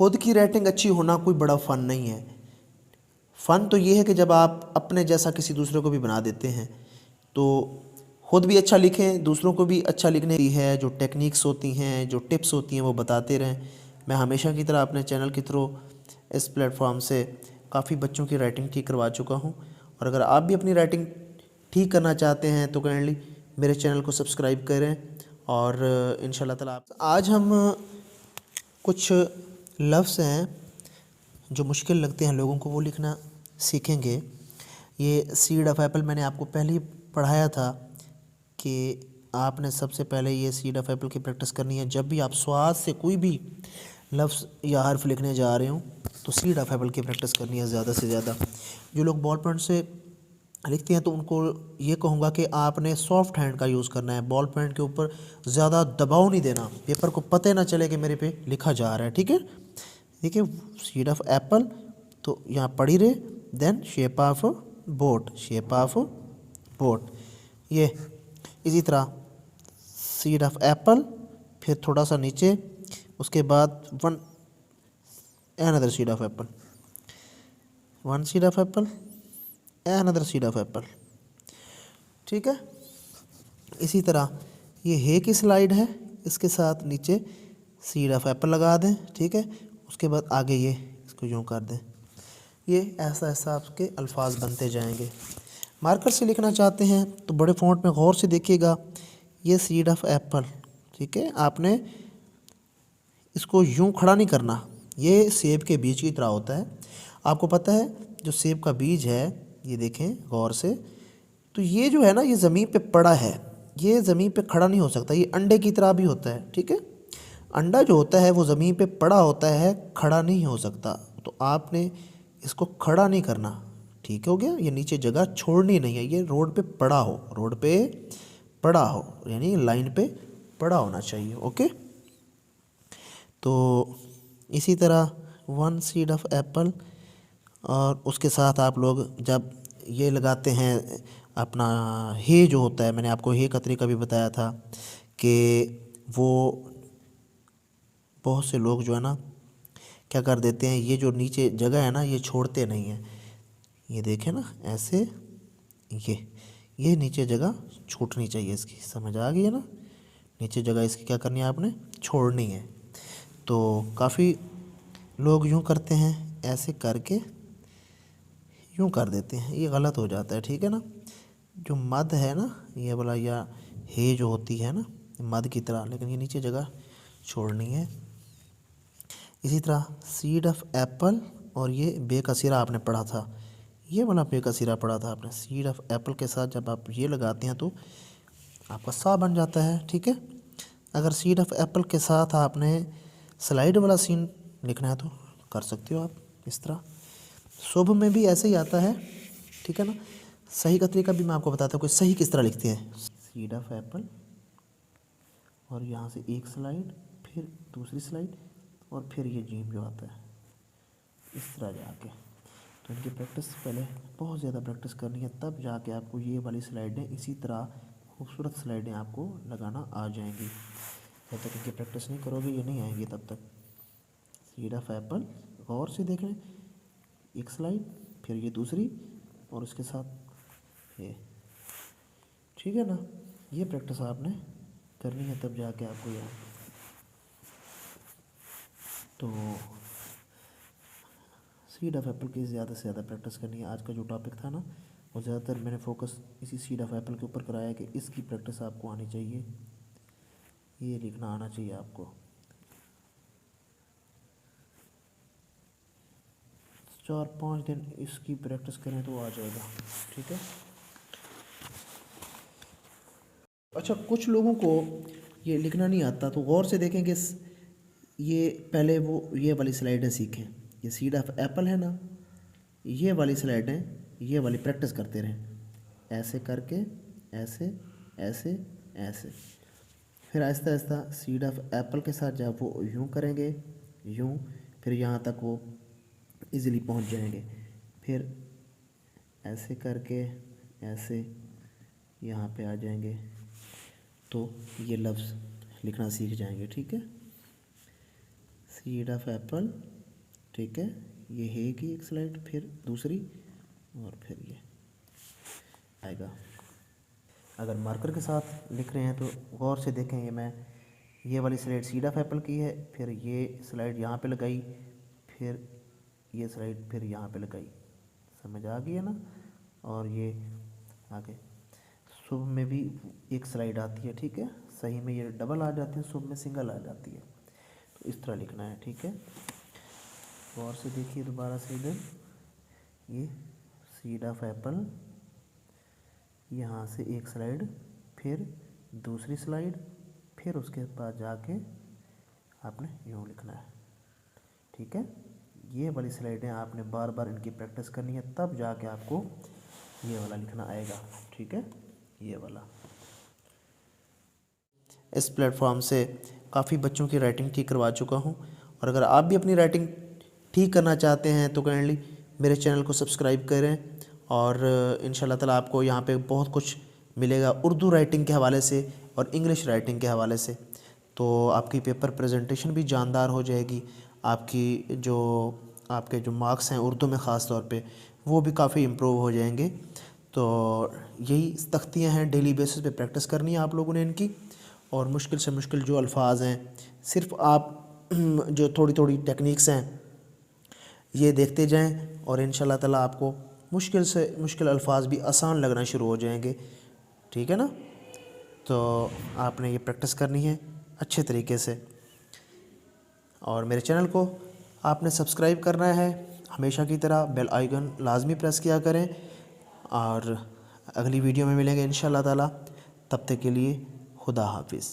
खुद की राइटिंग अच्छी होना कोई बड़ा फ़न नहीं है। फ़न तो ये है कि जब आप अपने जैसा किसी दूसरे को भी बना देते हैं, तो खुद भी अच्छा लिखें, दूसरों को भी अच्छा लिखने की है, जो टेक्निक्स होती हैं, जो टिप्स होती हैं, वो बताते रहें। मैं हमेशा की तरह अपने चैनल के थ्रू इस प्लेटफॉर्म से काफ़ी बच्चों की राइटिंग ठीक करवा चुका हूँ। और अगर आप भी अपनी राइटिंग ठीक करना चाहते हैं तो काइंडली मेरे चैनल को सब्सक्राइब करें। और इंशाल्लाह ताला आज हम कुछ लफ्ज़ हैं जो मुश्किल लगते हैं लोगों को, वो लिखना सीखेंगे। ये सीड ऑफ एप्पल मैंने आपको पहले ही पढ़ाया था कि आपने सबसे पहले ये सीड ऑफ एप्पल की प्रैक्टिस करनी है। जब भी आप स्वाद से कोई भी लफ्ज़ या हर्फ लिखने जा रहे हो तो सीड ऑफ एप्पल की प्रैक्टिस करनी है ज़्यादा से ज़्यादा। जो लोग बॉल पेन से लिखते हैं तो उनको ये कहूँगा कि आपने सॉफ्ट हैंड का यूज़ करना है। बॉल पेन के ऊपर ज़्यादा दबाव नहीं देना, पेपर को पता ना चले कि मेरे पे लिखा जा रहा है। ठीक है, देखिए सीड ऑफ एप्पल तो यहाँ पढ़ ही रहे। Then shape of boat, shape of boat, ये इसी तरह सीड ऑफ एप्पल, फिर थोड़ा सा नीचे, उसके बाद one another seed of Apple, one seed of Apple, another seed of Apple. ठीक है, इसी तरह ये है की स्लाइड है, इसके साथ नीचे सीड ऑफ एप्पल लगा दें। ठीक है, उसके बाद आगे ये इसको यूँ कर दें। ये ऐसा ऐसा आपके अल्फाज बनते जाएंगे। मार्कर से लिखना चाहते हैं तो बड़े फ़ॉन्ट में गौर से देखिएगा, ये सीड ऑफ एप्पल। ठीक है, आपने इसको यूं खड़ा नहीं करना, ये सेब के बीज की तरह होता है। आपको पता है जो सेब का बीज है, ये देखें गौर से, तो ये जो है ना, ये ज़मीन पे पड़ा है, ये ज़मीन पे खड़ा नहीं हो सकता। ये अंडे की तरह भी होता है। ठीक है, अंडा जो होता है वो ज़मीन पे पड़ा होता है, खड़ा नहीं हो सकता। तो आपने इसको खड़ा नहीं करना। ठीक हो गया, ये नीचे जगह छोड़नी नहीं है, ये रोड पे पड़ा हो, रोड पे पड़ा हो, यानी लाइन पे पड़ा होना चाहिए। ओके, तो इसी तरह वन सीड ऑफ एप्पल, और उसके साथ आप लोग जब ये लगाते हैं अपना हे जो होता है, मैंने आपको हे का तरीका भी बताया था कि वो बहुत से लोग जो है ना क्या कर देते हैं, ये जो नीचे जगह है ना ये छोड़ते नहीं हैं। ये देखें ना ऐसे, ये नीचे जगह छूटनी चाहिए इसकी, समझ आ गई है ना। नीचे जगह इसकी क्या करनी है, आपने छोड़नी है। तो काफ़ी लोग यूँ करते हैं, ऐसे करके यूँ कर देते हैं, ये गलत हो जाता है। ठीक है ना, जो मद है ना ये वाला, या हे जो होती है ना मद की तरह, लेकिन ये नीचे जगह छोड़नी है। इसी तरह सीड ऑफ एप्पल, और ये बे का सिरा आपने पढ़ा था, ये वाला बे का सिरा पढ़ा था आपने। सीड ऑफ एप्पल के साथ जब आप ये लगाते हैं तो आपका सा बन जाता है। ठीक है, अगर सीड ऑफ एप्पल के साथ आपने स्लाइड वाला सीन लिखना है तो कर सकते हो आप इस तरह। शुभ में भी ऐसे ही आता है। ठीक है ना, सही का तरीका भी मैं आपको बताता हूँ कि सही किस तरह लिखते हैं। सीड ऑफ एप्पल, और यहाँ से एक स्लाइड, फिर दूसरी स्लाइड, और फिर ये जीम जो आता है इस तरह जाके। तो इनकी प्रैक्टिस पहले बहुत ज़्यादा प्रैक्टिस करनी है, तब जाके आपको ये वाली स्लाइडें, इसी तरह खूबसूरत स्लाइडें आपको लगाना आ जाएंगी। जब तक इनकी प्रैक्टिस नहीं करोगे ये नहीं आएंगी तब तक। सीड ऑफ एप्पल, गौर से देख लें, एक स्लाइड, फिर ये दूसरी, और उसके साथ ये। ठीक है ना, ये प्रैक्टिस आपने करनी है तब जाके आपको याद। तो सीड ऑफ एप्पल की ज़्यादा से ज़्यादा प्रैक्टिस करनी है। आज का जो टॉपिक था ना वो ज़्यादातर मैंने फोकस इसी सीड ऑफ एप्पल के ऊपर कराया कि इसकी प्रैक्टिस आपको आनी चाहिए, ये लिखना आना चाहिए आपको। 4-5 दिन इसकी प्रैक्टिस करें तो आ जाएगा। ठीक है, अच्छा कुछ लोगों को ये लिखना नहीं आता, तो गौर से देखें कि ये पहले वो ये वाली स्लाइडें सीखें। ये सीड ऑफ एप्पल है ना, ये वाली स्लाइडें, ये वाली प्रैक्टिस करते रहें, ऐसे करके, ऐसे ऐसे ऐसे, फिर Aahista Aahista seed of Apple के साथ जब वो यूँ करेंगे, यूँ, फिर यहाँ तक वो इजीली पहुँच जाएंगे। फिर ऐसे करके ऐसे यहाँ पे आ जाएंगे तो ये लफ्ज़ लिखना सीख जाएंगे। ठीक है, सीड ऑफ एप्पल, ठीक है, ये है कि एक स्लाइड, फिर दूसरी और फिर ये आएगा। अगर मार्कर के साथ लिख रहे हैं तो गौर से देखें, ये वाली स्लाइड सीड ऑफ एप्पल की है, फिर ये स्लाइड यहाँ पे लगाई, फिर ये स्लाइड फिर यहाँ पे लगाई, समझ आ गई है ना। और ये आगे शुभ में भी एक स्लाइड आती है, ठीक है, सही में ये डबल आ जाती है, शुभ में सिंगल आ जाती है। तो इस तरह लिखना है, ठीक है। गौर से देखिए दोबारा से इधर, ये सीड ऑफ एप्पल, यहाँ से एक स्लाइड, फिर दूसरी स्लाइड, फिर उसके बाद जाके आपने यूँ लिखना है, ठीक है। ये वाली स्लाइडें आपने बार बार इनकी प्रैक्टिस करनी है, तब जाके आपको ये वाला लिखना आएगा, ठीक है, ये वाला। इस प्लेटफॉर्म से काफ़ी बच्चों की राइटिंग ठीक करवा चुका हूँ, और अगर आप भी अपनी राइटिंग ठीक करना चाहते हैं तो काइंडली मेरे चैनल को सब्सक्राइब करें, और इंशाल्लाह ताला आपको यहाँ पे बहुत कुछ मिलेगा उर्दू राइटिंग के हवाले से और इंग्लिश राइटिंग के हवाले से। तो आपकी पेपर प्रेजेंटेशन भी जानदार हो जाएगी, आपके जो मार्क्स हैं उर्दू में ख़ास तौर पे वो भी काफ़ी इम्प्रूव हो जाएंगे। तो यही तख्तियाँ हैं, डेली बेसिस पे प्रैक्टिस करनी है आप लोगों ने इनकी, और मुश्किल से मुश्किल जो अल्फाज हैं, सिर्फ आप जो थोड़ी थोड़ी टेक्निक्स हैं ये देखते जाएं, और इंशाल्लाह ताला आपको मुश्किल से मुश्किल अल्फाज भी आसान लगना शुरू हो जाएंगे, ठीक है ना। तो आपने ये प्रैक्टिस करनी है अच्छे तरीके से, और मेरे चैनल को आपने सब्सक्राइब करना है, हमेशा की तरह बेल आइकन लाजमी प्रेस किया करें, और अगली वीडियो में मिलेंगे इंशाल्लाह ताला। तब तक के लिए खुदा हाफिज़।